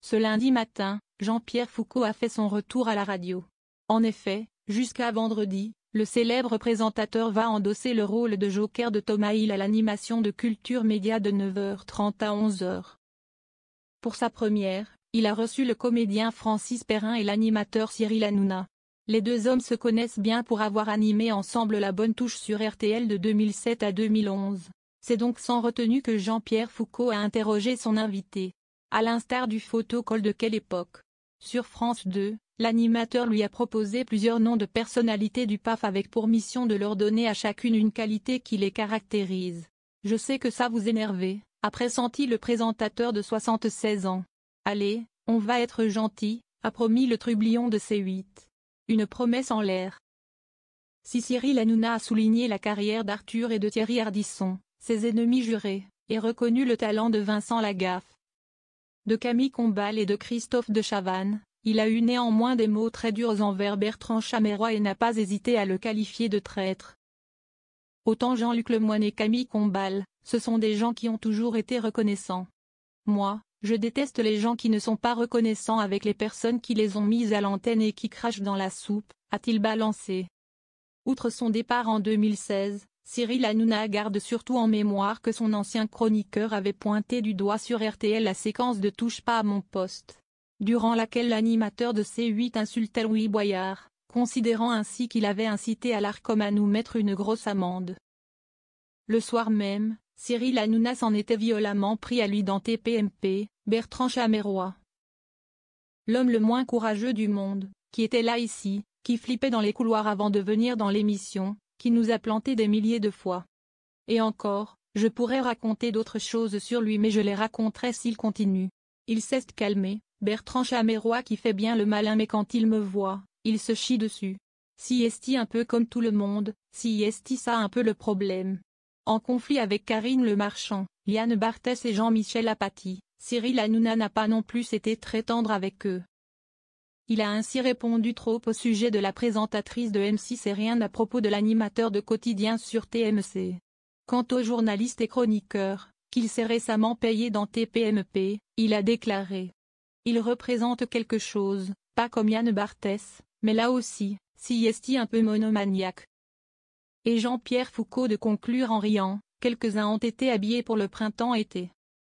Ce lundi matin, Jean-Pierre Foucault a fait son retour à la radio. En effet, jusqu'à vendredi, le célèbre présentateur va endosser le rôle de joker de Thomas Hill à l'animation de Culture Média de 9h30 à 11h. Pour sa première, il a reçu le comédien Francis Perrin et l'animateur Cyril Hanouna. Les deux hommes se connaissent bien pour avoir animé ensemble La Bonne Touche sur RTL de 2007 à 2011. C'est donc sans retenue que Jean-Pierre Foucault a interrogé son invité. À l'instar du photocall de Quelle époque. Sur France 2, l'animateur lui a proposé plusieurs noms de personnalités du PAF avec pour mission de leur donner à chacune une qualité qui les caractérise. Je sais que ça vous énerve, a pressenti le présentateur de 76 ans. Allez, on va être gentil, a promis le trublion de C8. Une promesse en l'air. Si Cyril Hanouna a souligné la carrière d'Arthur et de Thierry Ardisson, ses ennemis jurés, et reconnu le talent de Vincent Lagaffe, de Camille Combal et de Christophe de Chavannes, il a eu néanmoins des mots très durs envers Bertrand Chameroy et n'a pas hésité à le qualifier de traître. Autant Jean-Luc Lemoyne et Camille Combal, ce sont des gens qui ont toujours été reconnaissants. Moi, je déteste les gens qui ne sont pas reconnaissants avec les personnes qui les ont mises à l'antenne et qui crachent dans la soupe, a-t-il balancé. Outre son départ en 2016, Cyril Hanouna garde surtout en mémoire que son ancien chroniqueur avait pointé du doigt sur RTL la séquence de Touche pas à mon poste, durant laquelle l'animateur de C8 insultait Louis Boyard, considérant ainsi qu'il avait incité à l'Arcom à nous mettre une grosse amende. Le soir même, Cyril Hanouna s'en était violemment pris à lui dans TPMP, Bertrand Chameroy. L'homme le moins courageux du monde, qui était là ici, qui flippait dans les couloirs avant de venir dans l'émission, qui nous a planté des milliers de fois. Et encore, je pourrais raconter d'autres choses sur lui mais je les raconterai s'il continue. Il s'est calmé, Bertrand Chameroy qui fait bien le malin mais quand il me voit, il se chie dessus. Si est-il un peu comme tout le monde, si est-il ça un peu le problème. En conflit avec Karine Le Marchand, Liane Barthès et Jean-Michel Apathy, Cyril Hanouna n'a pas non plus été très tendre avec eux. Il a ainsi répondu trop au sujet de la présentatrice de M6 et rien à propos de l'animateur de quotidien sur TMC. Quant au journaliste et chroniqueur, qu'il s'est récemment payé dans TPMP, il a déclaré. Il représente quelque chose, pas comme Liane Barthès, mais là aussi, si est-il un peu monomaniaque. Et Jean-Pierre Foucault de conclure en riant, quelques-uns ont été habillés pour le printemps-été.